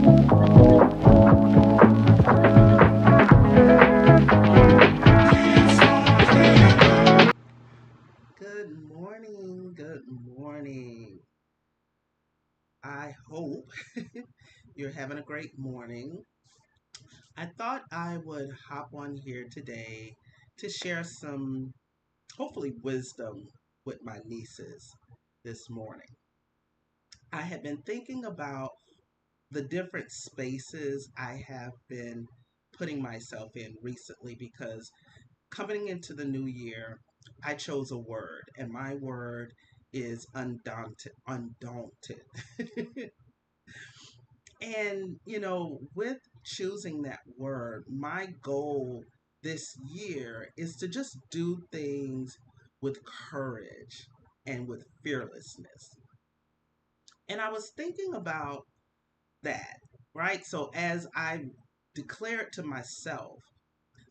Good morning. Good morning. I hope you're having a great morning. I thought I would hop on here today to share some, hopefully, wisdom with my nieces this morning. I have been thinking about the different spaces I have been putting myself in recently because coming into the new year, I chose a word, and my word is undaunted. Undaunted. And, with choosing that word, my goal this year is to just do things with courage and with fearlessness. And I was thinking about that, right? So as I declared to myself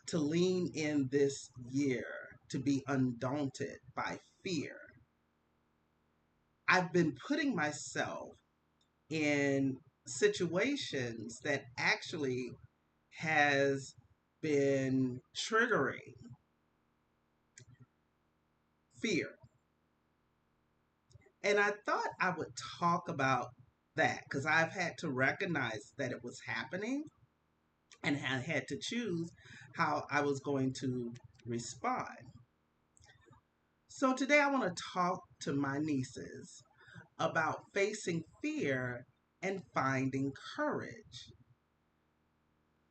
to lean in this year, to be undaunted by fear, I've been putting myself in situations that actually has been triggering fear. And I thought I would talk about that because I've had to recognize that it was happening and I had to choose how I was going to respond. So today I want to talk to my nieces about facing fear and finding courage.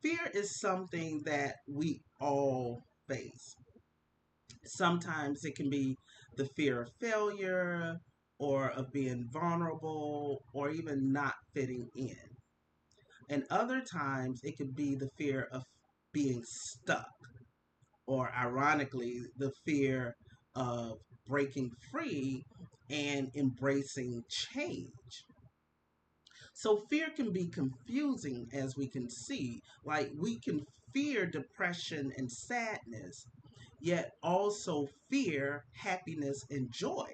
Fear is something that we all face. Sometimes it can be the fear of failure or of being vulnerable or even not fitting in. And other times it could be the fear of being stuck or, ironically, the fear of breaking free and embracing change. So fear can be confusing as we can see. Like we can fear depression and sadness, yet also fear happiness and joy.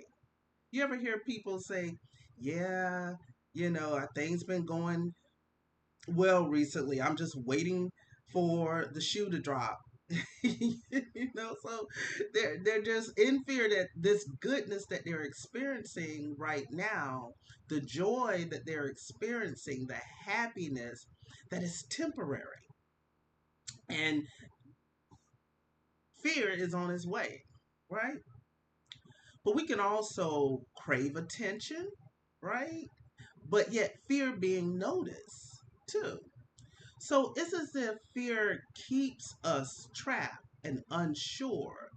You ever hear people say, yeah, things been going well recently. I'm just waiting for the shoe to drop. So they're just in fear that this goodness that they're experiencing right now, the joy that they're experiencing, the happiness that is temporary. And fear is on its way, right? But we can also crave attention, right? But yet fear being noticed too. So it's as if fear keeps us trapped and unsure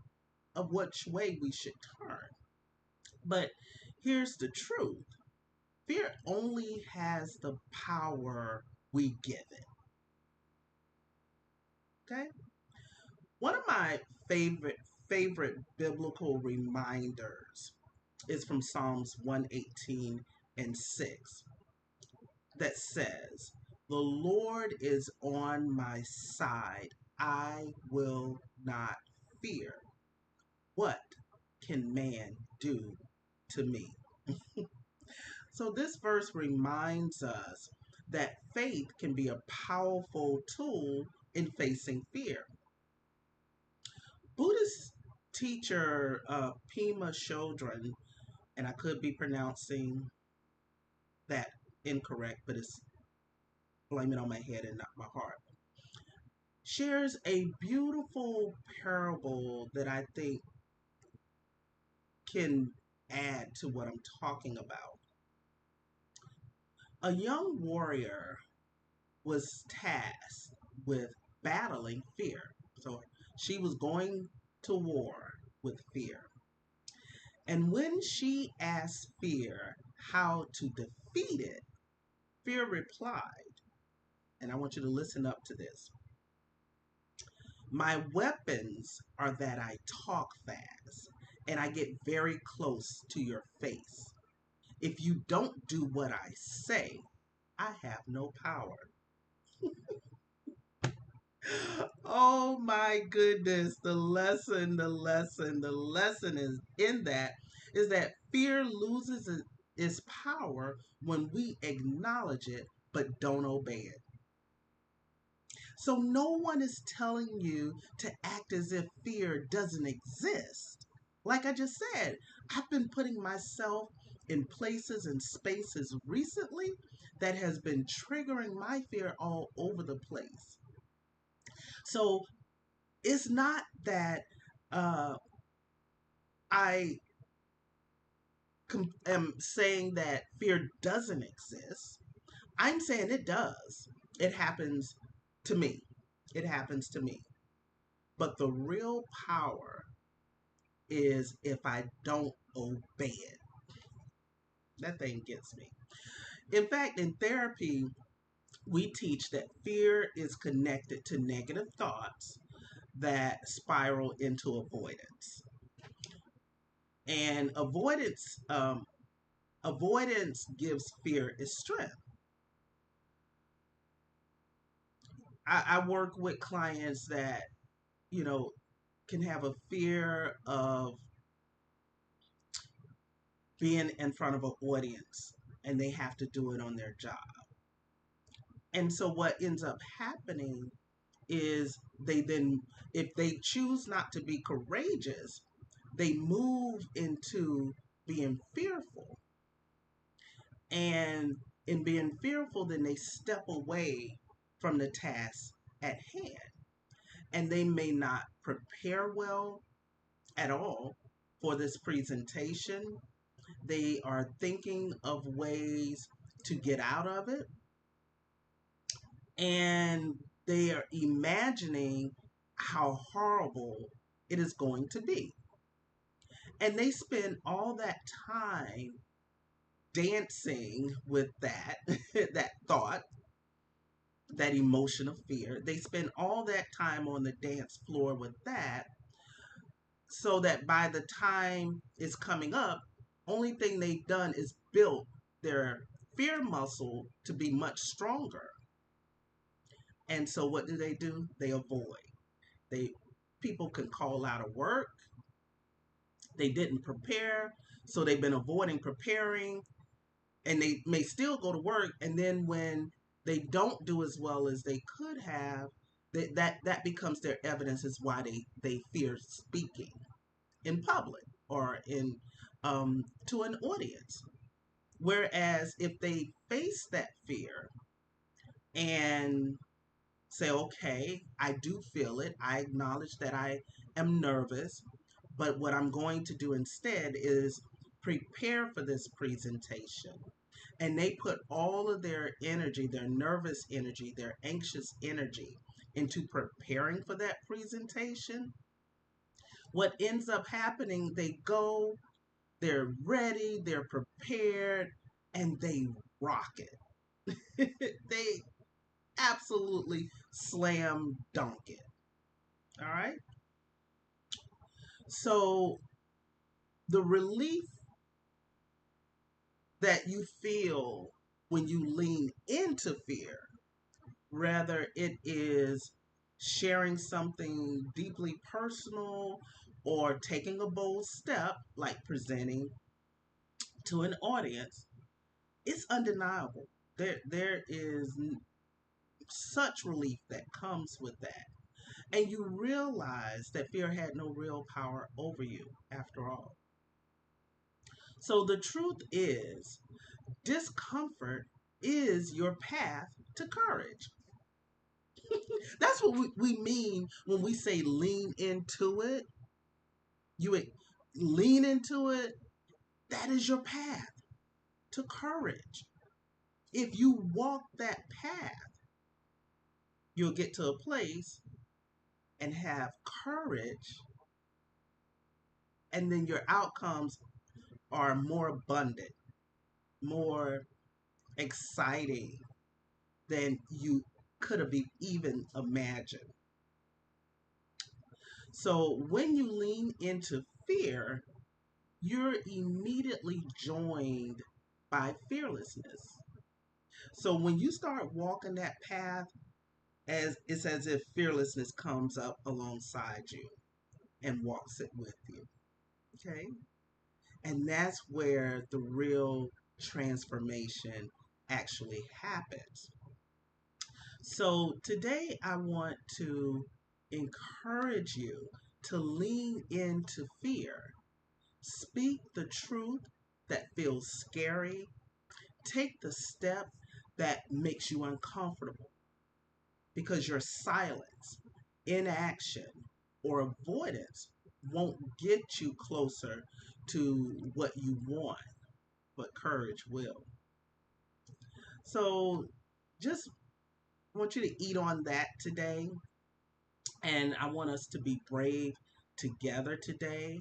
of which way we should turn. But here's the truth: fear only has the power we give it. Okay? One of my favorite biblical reminders is from Psalms 118 and 6 that says, "The Lord is on my side. I will not fear. What can man do to me?" So this verse reminds us that faith can be a powerful tool in facing fear. Buddhist teacher Pema Chodron, and I could be pronouncing that incorrect, but it's blame it on my head and not my heart, shares a beautiful parable that I think can add to what I'm talking about. A young warrior was tasked with battling fear. So she was going to war with fear. And when she asked fear how to defeat it, fear replied, and I want you to listen up to this: "My weapons are that I talk fast and I get very close to your face. If you don't do what I say, I have no power." Oh my goodness, the lesson is in that is that fear loses its power when we acknowledge it but don't obey it. So no one is telling you to act as if fear doesn't exist. Like I just said, I've been putting myself in places and spaces recently that has been triggering my fear all over the place. So it's not that uh, I am saying that fear doesn't exist. I'm saying it does. It happens to me. It happens to me. But the real power is if I don't obey it. That thing gets me. In fact, in therapy, we teach that fear is connected to negative thoughts that spiral into avoidance. And avoidance gives fear its strength. I work with clients that, you know, can have a fear of being in front of an audience and they have to do it on their job. And so what ends up happening is they then, if they choose not to be courageous, they move into being fearful. And in being fearful, then they step away from the task at hand. And they may not prepare well at all for this presentation. They are thinking of ways to get out of it. And they are imagining how horrible it is going to be. And they spend all that time dancing with that that thought, that emotion of fear. They spend all that time on the dance floor with that, so that by the time it's coming up, only thing they've done is built their fear muscle to be much stronger. And so what do? They avoid. They People can call out of work. They didn't prepare, so they've been avoiding preparing, and they may still go to work, and then when they don't do as well as they could have, that becomes their evidence as why they fear speaking in public or in to an audience. Whereas if they face that fear and say, okay, I do feel it, I acknowledge that I am nervous, but what I'm going to do instead is prepare for this presentation. And they put all of their energy, their nervous energy, their anxious energy into preparing for that presentation. What ends up happening, they go, they're ready, they're prepared, and they rock it. They absolutely slam dunk it. All right. So the relief that you feel when you lean into fear, rather it is sharing something deeply personal or taking a bold step like presenting to an audience, it's undeniable. There is such relief that comes with that. And you realize that fear had no real power over you after all. So the truth is, discomfort is your path to courage. That's what we mean when we say lean into it. You lean into it, that is your path to courage. If you walk that path, you'll get to a place and have courage, and then your outcomes are more abundant, more exciting than you could have even imagined. So when you lean into fear, you're immediately joined by fearlessness. So when you start walking that path, it's as if fearlessness comes up alongside you and walks it with you. Okay? And that's where the real transformation actually happens. So today I want to encourage you to lean into fear. Speak the truth that feels scary. Take the step that makes you uncomfortable because your silence, inaction, or avoidance won't get you closer to what you want, but courage will. So just want you to eat on that today. And I want us to be brave together today.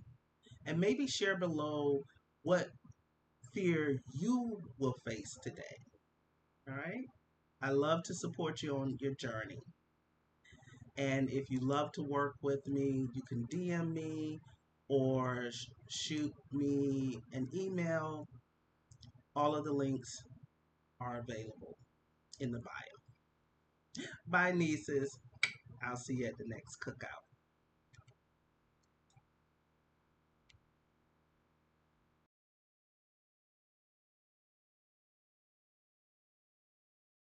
And maybe share below what fear you will face today. All right. I love to support you on your journey. And if you love to work with me, you can DM me or shoot me an email. All of the links are available in the bio. Bye, nieces. I'll see you at the next cookout.